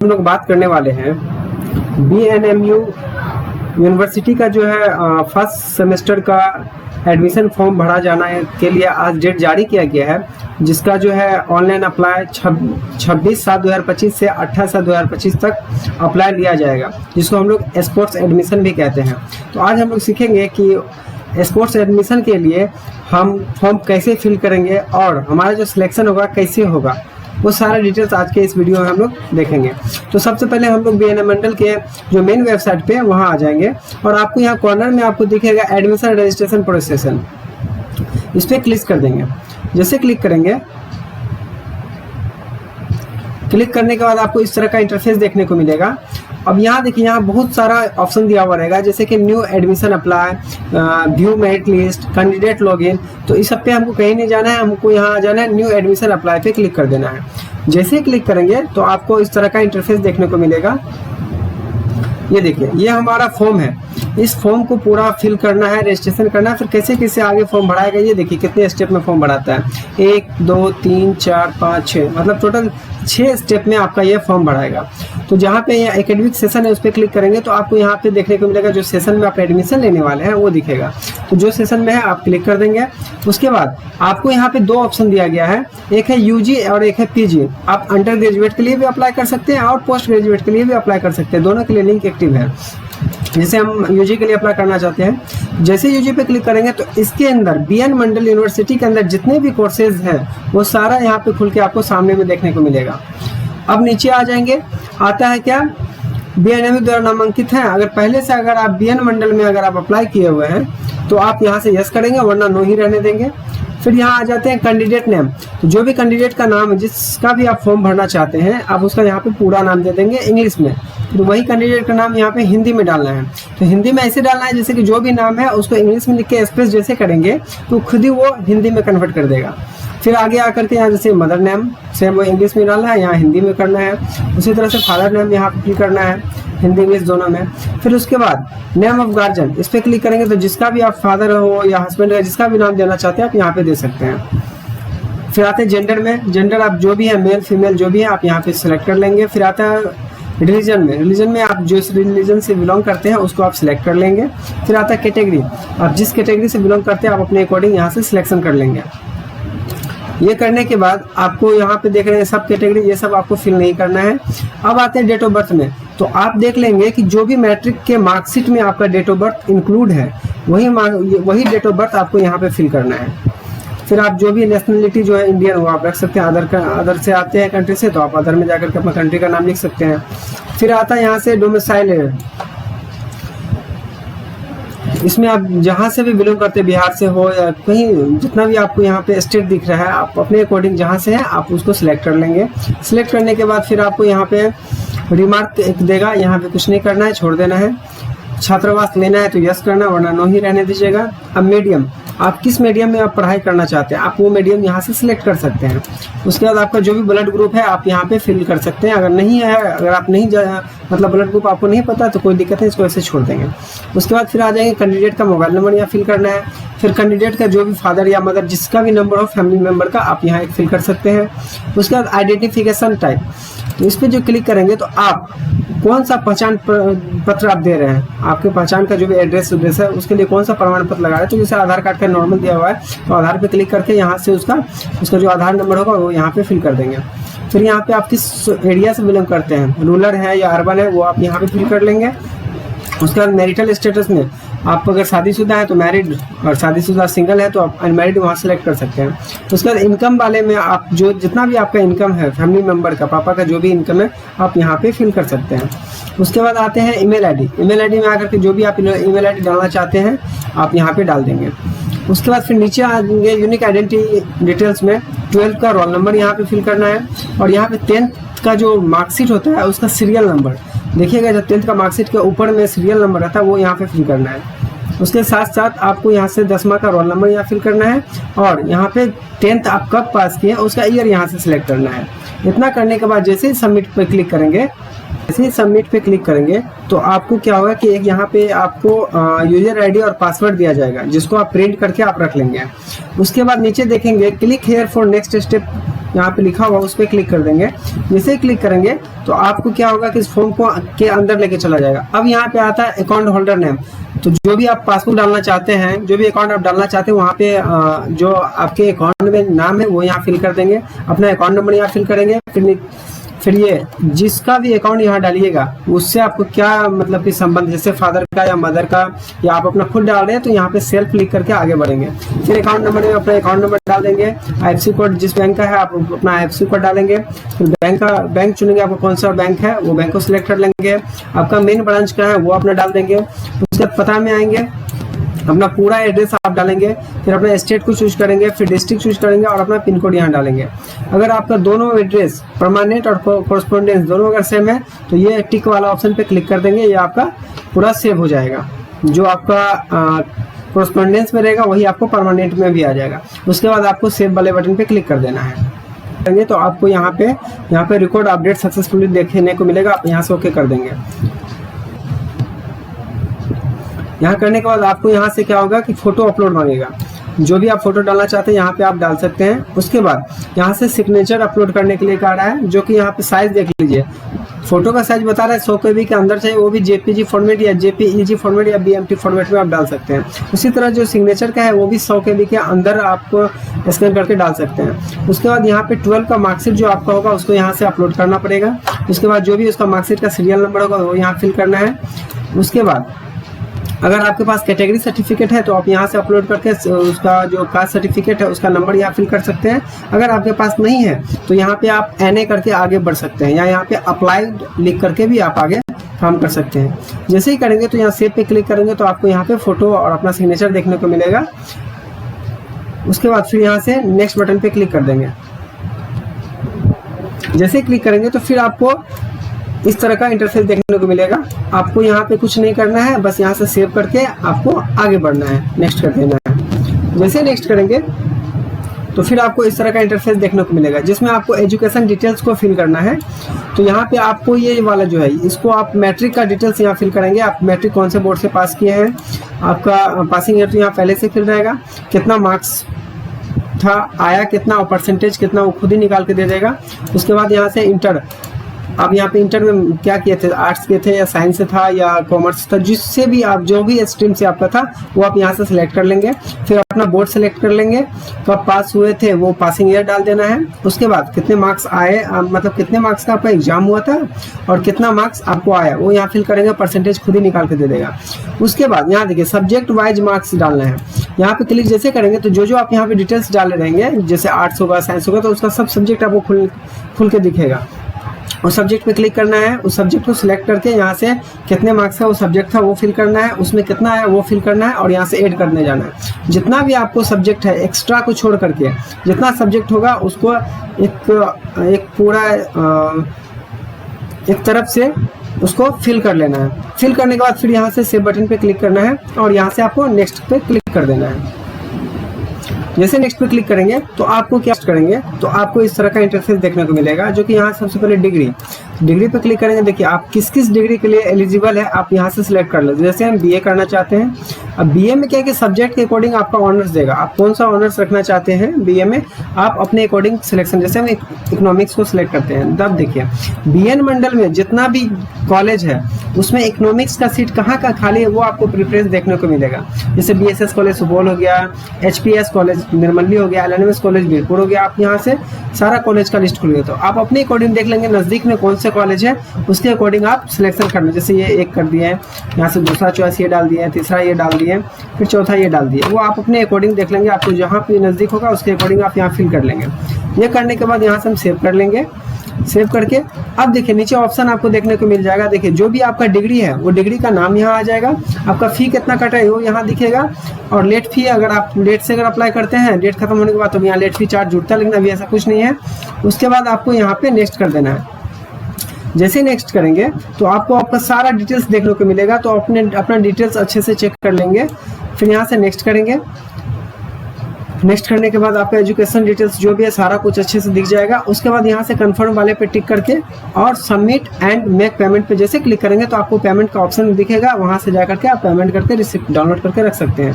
हम लोग बात करने वाले हैं BNMU यूनिवर्सिटी का जो है फर्स्ट सेमेस्टर का एडमिशन फॉर्म भरा जाना के लिए आज डेट जारी किया गया है, जिसका जो है ऑनलाइन अप्लाई 26/7/2025 से 28/7/2025 तक अप्लाई लिया जाएगा, जिसको हम लोग स्पोर्ट्स एडमिशन भी कहते हैं। तो आज हम लोग सीखेंगे कि स्पोर्ट्स एडमिशन के लिए हम फॉर्म कैसे फिल करेंगे और हमारा जो सिलेक्शन होगा कैसे होगा, वो सारा डिटेल्स आज के इस वीडियो में हम लोग देखेंगे। तो सबसे पहले हम लोग BNM मंडल के जो मेन वेबसाइट पे वहाँ आ जाएंगे और आपको यहाँ कॉर्नर में आपको दिखेगा एडमिशन रजिस्ट्रेशन प्रोसेसन, इस पर क्लिक कर देंगे। जैसे क्लिक करेंगे, क्लिक करने के बाद आपको इस तरह का इंटरफेस देखने को मिलेगा। अब यहाँ देखिए, यहाँ बहुत सारा ऑप्शन दिया हुआ रहेगा, जैसे कि new admission apply, view merit list, candidate login. तो इस सब पे हमको कहीं नहीं जाना है, हमको यहाँ आ जाना है, न्यू एडमिशन अप्लाई पे क्लिक कर देना है। जैसे ही क्लिक करेंगे तो आपको इस तरह का इंटरफेस देखने को मिलेगा। ये देखिए, ये हमारा फॉर्म है। इस फॉर्म को पूरा फिल करना है, रजिस्ट्रेशन करना है, फिर कैसे कैसे आगे फॉर्म भराएगा। ये देखिए कितने स्टेप में फॉर्म भराता है, 1 2 3 4 5 6, मतलब टोटल 6 स्टेप में आपका ये फॉर्म भराएगा। तो जहाँ पे ये एकेडमिक सेशन है उस पर क्लिक करेंगे तो आपको यहाँ पे देखने को मिलेगा जो सेशन में आप एडमिशन लेने वाले हैं वो दिखेगा। तो जो सेशन में है आप क्लिक कर देंगे। उसके बाद आपको यहाँ पे 2 ऑप्शन दिया गया है, एक है UG और एक है PG। आप अंडर ग्रेजुएट के लिए भी अप्लाई कर सकते हैं और पोस्ट ग्रेजुएट के लिए भी अप्लाई कर सकते हैं, दोनों के लिए लिंक एक्टिव है। जैसे हम UG के लिए अप्लाई करना चाहते हैं, जैसे UG पे क्लिक करेंगे तो इसके अंदर BN मंडल यूनिवर्सिटी के अंदर जितने भी कोर्सेज हैं वो सारा यहाँ पे खुल के आपको सामने में देखने को मिलेगा। अब नीचे आ जाएंगे, आता है क्या, BNMU द्वारा नामांकित है। अगर पहले से अगर आप BN मंडल में अगर आप अप्लाई किए हुए हैं तो आप यहाँ से यस करेंगे, वरना नो ही रहने देंगे। फिर यहाँ आ जाते हैं कैंडिडेट नेम। तो जो भी कैंडिडेट का नाम है, जिसका भी आप फॉर्म भरना चाहते हैं, आप उसका यहाँ पे पूरा नाम दे देंगे इंग्लिश में। तो वही कैंडिडेट का नाम यहाँ पे हिंदी में डालना है। तो हिंदी में ऐसे डालना है जैसे कि जो भी नाम है उसको इंग्लिश में लिख के एक्सप्रेस जैसे करेंगे तो खुद ही वो हिंदी में कन्वर्ट कर देगा। फिर आगे आकर के यहाँ जैसे मदर नेम सेम वो इंग्लिश में डालना है, यहाँ हिंदी में करना है। उसी तरह से फादर नेम यहाँ पे फिल करना है, हिंदी इंग्लिश दोनों में। फिर उसके बाद नेम ऑफ गार्जियन, इस पर क्लिक करेंगे तो जिसका भी आप फादर हो या हस्बैंड है, जिसका भी नाम देना चाहते हैं आप यहाँ पे दे सकते हैं। फिर आते हैं जेंडर में, जेंडर आप जो भी है, मेल फीमेल जो भी है आप यहाँ पे सिलेक्ट कर लेंगे। फिर आता है रिलीजन में, रिलीजन में आप जिस रिलीजन से बिलोंग करते हैं उसको आप सिलेक्ट कर लेंगे। फिर आता है कैटेगरी, आप जिस कैटेगरी से बिलोंग करते हैं आप अपने अकॉर्डिंग यहाँ से सिलेक्शन कर लेंगे। ये करने के बाद आपको यहाँ पे देख रहे हैं सब कैटेगरी, ये सब आपको फिल नहीं करना है। अब आते हैं डेट ऑफ बर्थ में, तो आप देख लेंगे कि जो भी मैट्रिक के मार्कशीट में आपका डेट ऑफ बर्थ इंक्लूड है वही डेट ऑफ बर्थ आपको यहाँ पे फिल करना है। फिर आप जो भी नेशनलिटी जो है इंडियन वो आप रख सकते हैं। अदर से आते हैं कंट्री से तो आप अदर में जाकर के अपना कंट्री का नाम लिख सकते हैं। फिर आता है यहाँ से डोमिसाइल है, इसमें आप जहाँ से भी बिलोंग करते हैं, बिहार से हो या कहीं, जितना भी आपको यहाँ पे स्टेट दिख रहा है आप अपने अकॉर्डिंग जहाँ से है आप उसको सिलेक्ट कर लेंगे। सिलेक्ट करने के बाद फिर आपको यहाँ पे रिमार्क एक देगा, यहाँ पे कुछ नहीं करना है, छोड़ देना है। छात्रावास लेना है तो यस करना, वरना नो ही रहने दीजिएगा। अब मीडियम, आप किस मीडियम में आप पढ़ाई करना चाहते हैं आप वो मीडियम यहाँ से सिलेक्ट कर सकते हैं। उसके बाद आपका जो भी ब्लड ग्रुप है आप यहाँ पे फिल कर सकते हैं। अगर नहीं है, अगर आप नहीं मतलब ब्लड ग्रुप आपको नहीं पता तो कोई दिक्कत नहीं, इसको ऐसे छोड़ देंगे। उसके बाद फिर आ जाएंगे कैंडिडेट का मोबाइल नंबर यहाँ फिल करना है। फिर कैंडिडेट का जो भी फादर या मदर जिसका भी नंबर हो फैमिली मेम्बर का आप यहाँ एक फिल कर सकते हैं। उसके बाद आइडेंटिफिकेशन टाइप, तो इस पर जो क्लिक करेंगे तो आप कौन सा पहचान पत्र आप दे रहे हैं, आपके पहचान का जो भी एड्रेस है उसके लिए कौन सा प्रमाण पत्र लगा रहे हैं। तो जैसे आधार कार्ड का नॉर्मल दिया हुआ है तो आधार पे क्लिक करके यहाँ से उसका जो आधार नंबर होगा वो यहाँ पे फिल कर देंगे। फिर यहाँ पे आप किस एरिया से बिलोंग करते हैं, रूरल है या अर्बन है, वो आप यहाँ पे फिल कर लेंगे। उसके बाद मैरिटल स्टेटस में आप अगर शादीशुदा है तो मैरिड, और शादीशुदा सिंगल है तो आप अनमैरिड वहाँ सेलेक्ट कर सकते हैं। उसके बाद इनकम वाले में आप जो जितना भी आपका इनकम है फैमिली मेम्बर का, पापा का जो भी इनकम है आप यहाँ पे फिल कर सकते हैं। उसके बाद आते हैं ईमेल आईडी, ईमेल आईडी में आकर के जो भी आप ईमेल आईडी डालना चाहते हैं आप यहाँ पे डाल देंगे। उसके बाद फिर नीचे आएंगे यूनिक आइडेंटिटी डिटेल्स में 12th का रोल नंबर यहाँ पे फिल करना है, और यहाँ पे 10th का जो मार्कशीट होता है उसका सीरियल नंबर देखिएगा, जब 10th का मार्कशीट के ऊपर में सीरियल नंबर रहता है वो यहाँ पे फिल करना है। उसके साथ साथ आपको यहाँ से 10वां का रोल नंबर यहाँ फिल करना है, और यहाँ पे 10th आप कब पास किए उसका ईयर यहाँ से सिलेक्ट करना है। इतना करने के बाद जैसे ही सबमिट पे क्लिक करेंगे, जैसे ही सबमिट पे क्लिक करेंगे तो आपको क्या होगा कि एक यहाँ पे आपको यूजर आईडी और पासवर्ड दिया जाएगा, जिसको आप प्रिंट करके आप रख लेंगे। उसके बाद नीचे देखेंगे click here for next step यहाँ पे लिखा हुआ उस पर क्लिक कर देंगे। जैसे ही क्लिक करेंगे तो आपको क्या होगा कि इस फॉर्म को के अंदर लेके चला जाएगा। अब यहाँ पे आता है अकाउंट होल्डर नेम। तो जो भी आप पासबुक डालना चाहते हैं, जो भी अकाउंट आप डालना चाहते हैं, वहाँ पे जो आपके अकाउंट में नाम है वो यहाँ फिल कर देंगे, अपना अकाउंट नंबर यहाँ फिल करेंगे। फिर ये जिसका भी अकाउंट यहाँ डालिएगा उससे आपको क्या मतलब कि संबंध, जैसे फादर का या मदर का, या आप अपना खुद डाल रहे हैं तो यहाँ पे सेल्फ क्लिक करके आगे बढ़ेंगे। फिर अकाउंट नंबर में अपना अकाउंट नंबर डाल देंगे। IFSC कोड जिस बैंक का है आप अपना IFSC कोड डालेंगे। फिर बैंक चुनेंगे, आपको कौन सा बैंक है वो बैंक को सिलेक्ट कर लेंगे। आपका मेन ब्रांच का है वो अपना डाल देंगे। उसके बाद पता में आएंगे, अपना पूरा एड्रेस आप डालेंगे। फिर अपना स्टेट को चूज करेंगे, फिर डिस्ट्रिक्ट चूज करेंगे और अपना पिन कोड यहाँ डालेंगे। अगर आपका दोनों एड्रेस परमानेंट और कोरस्पोंडेंस दोनों अगर सेम है तो ये टिक वाला ऑप्शन पे क्लिक कर देंगे, ये आपका पूरा सेव हो जाएगा। जो आपका कोरस्पोंडेंस में रहेगा वही आपको परमानेंट में भी आ जाएगा। उसके बाद आपको सेव वाले बटन पे क्लिक कर देना है। तो आपको यहाँ पे रिकॉर्ड अपडेट सक्सेसफुली देखने को मिलेगा। आप यहाँ से ओके कर देंगे। यहाँ करने के बाद आपको यहाँ से क्या होगा कि फोटो अपलोड मांगेगा। जो भी आप फोटो डालना चाहते हैं यहाँ पे आप डाल सकते हैं। उसके बाद यहाँ से सिग्नेचर अपलोड करने के लिए कह रहा है, जो कि यहाँ पे साइज देख लीजिए। फोटो का साइज बता रहा है 100 KB के अंदर चाहिए, वो भी JPG फॉर्मेट या JPEG फॉर्मेट या BMT फॉर्मेट में आप डाल सकते हैं। उसी तरह जो सिग्नेचर का है वो भी 100 KB के अंदर आप स्कैन करके डाल सकते हैं। उसके बाद यहाँ पे 12 का मार्कशीट जो आपका होगा उसको यहाँ से अपलोड करना पड़ेगा। उसके बाद जो भी उसका मार्कशीट का सीरियल नंबर होगा वो यहाँ फिल करना है। उसके बाद अगर आपके पास कैटेगरी सर्टिफिकेट है तो आप यहाँ से अपलोड करके उसका जो कास्ट सर्टिफिकेट है उसका नंबर यहाँ फिल कर सकते हैं। अगर आपके पास नहीं है तो यहाँ पे आप NA करके आगे बढ़ सकते हैं, या यहाँ पे अप्लाइड लिख करके भी आप आगे काम कर सकते हैं। जैसे ही करेंगे तो यहाँ सेव पे क्लिक करेंगे तो आपको यहाँ पे फोटो और अपना सिग्नेचर देखने को मिलेगा। उसके बाद फिर यहाँ से नेक्स्ट बटन पे क्लिक कर देंगे। जैसे ही क्लिक करेंगे तो फिर आपको इस तरह का इंटरफेस देखने को मिलेगा। आपको यहाँ पे कुछ नहीं करना है, बस यहाँ से सेव करके आपको आगे बढ़ना है, नेक्स्ट कर देना है। जैसे नेक्स्ट करेंगे तो फिर आपको इस तरह का इंटरफेस देखने को मिलेगा, जिसमें आपको एजुकेशन डिटेल्स को फिल करना है। तो यहाँ पे आपको ये वाला जो है इसको आप मैट्रिक का डिटेल्स यहाँ फिल करेंगे। आप मैट्रिक कौन से बोर्ड से पास किए हैं, आपका पासिंग ईयर तो यहाँ पहले से फिल रहेगा, कितना मार्क्स था आया कितना और परसेंटेज कितना वो खुद ही निकाल के दे देगा। उसके बाद यहाँ से इंटर, आप यहाँ पे इंटर में क्या किए थे, आर्ट्स के थे या साइंस से था या कॉमर्स था, जिससे भी आप जो भी स्ट्रीम से आपका था वो आप यहाँ से सिलेक्ट कर लेंगे। फिर अपना बोर्ड सेलेक्ट कर लेंगे, कब पास हुए थे वो पासिंग ईयर डाल देना है। उसके बाद कितने मार्क्स आए, मतलब कितने मार्क्स का आपका एग्जाम हुआ था और कितना मार्क्स आपको आया वो यहाँ फिल करेंगे, परसेंटेज खुद ही निकाल के दे देगा। उसके बाद यहाँ देखिए सब्जेक्ट वाइज मार्क्स डालना है। यहाँ पे क्लिक जैसे करेंगे तो जो आप यहाँ पे डिटेल्स डाले रहेंगे, जैसे आर्ट्स होगा साइंस होगा तो उसका सब सब्जेक्ट आपको खुल के दिखेगा। उस सब्जेक्ट पे क्लिक करना है, उस सब्जेक्ट को सिलेक्ट करके यहाँ से कितने मार्क्स का वो सब्जेक्ट था वो फिल करना है, उसमें कितना आया वो फिल करना है और यहाँ से ऐड करने जाना है। जितना भी आपको सब्जेक्ट है एक्स्ट्रा को छोड़ करके जितना सब्जेक्ट होगा उसको एक पूरा एक तरफ से उसको फिल कर लेना है। फिल करने के बाद फिर यहाँ से सेव बटन पे क्लिक करना है और यहाँ से आपको नेक्स्ट पे क्लिक कर देना है। जैसे नेक्स्ट पे क्लिक करेंगे तो आपको क्या करेंगे तो आपको इस तरह का इंटरफेस देखने को मिलेगा, जो कि यहाँ सबसे पहले डिग्री पे क्लिक करेंगे। देखिए आप किस किस डिग्री के लिए एलिजिबल है आप यहाँ से सिलेक्ट कर लो। जैसे हम BA करना चाहते हैं, अब BA में क्या है कि सब्जेक्ट के अकॉर्डिंग आपका ऑनर्स देगा। आप कौन सा ऑनर्स रखना चाहते हैं BA में आप अपने अकॉर्डिंग सिलेक्शन, जैसे हम इकोनॉमिक्स को सिलेक्ट करते हैं। तब देखिए BN मंडल में जितना भी कॉलेज है उसमें इकोनॉमिक्स का सीट कहाँ का खाली है वो आपको प्रेफरेंस देखने को मिलेगा। जैसे BSS कॉलेज सुपौल हो गया, HPS कॉलेज निर्मली हो गया, LNMS कॉलेज बीरपुर हो गया। आप यहाँ से सारा कॉलेज का लिस्ट खुल गया, तो आप अपने अकॉर्डिंग देख लेंगे नजदीक में कौन से कॉलेज है उसके अकॉर्डिंग आप सिलेक्शन करना। जैसे ये एक कर दिए हैं, यहाँ से दूसरा चॉइस ये डाल दिए, तीसरा ये डाल दिए, फिर चौथा ये डाल दिए। वो आप अपने अकॉर्डिंग देख लेंगे, आपको जहाँ पे नजदीक होगा उसके अकॉर्डिंग आप यहाँ फिल कर लेंगे। ये करने के बाद यहाँ से हम सेव कर लेंगे। सेव करके अब देखिए नीचे ऑप्शन आपको देखने को मिल जाएगा। देखिए जो भी आपका डिग्री है वो डिग्री का नाम यहाँ आ जाएगा, आपका फी कितना कटा है वो यहाँ दिखेगा, और लेट फी अगर आप लेट से अगर अप्लाई करते हैं डेट खत्म होने के बाद तो यहाँ लेट फी चार्ज जुड़ता है, लेकिन अभी ऐसा कुछ नहीं है। उसके बाद आपको यहाँ पे नेक्स्ट कर देना है। जैसे नेक्स्ट करेंगे तो आपको आपका सारा डिटेल्स देखने को मिलेगा, तो अपना डिटेल्स अच्छे से चेक कर लेंगे। फिर यहाँ से नेक्स्ट करेंगे। नेक्स्ट करने के बाद आपका एजुकेशन डिटेल्स जो भी है सारा कुछ अच्छे से दिख जाएगा। उसके बाद यहाँ से कंफर्म वाले पे टिक करके और सबमिट एंड मेक पेमेंट पे जैसे क्लिक करेंगे तो आपको पेमेंट का ऑप्शन दिखेगा, वहाँ से जा करके आप पेमेंट करके रिसिप्ट डाउनलोड करके रख सकते हैं।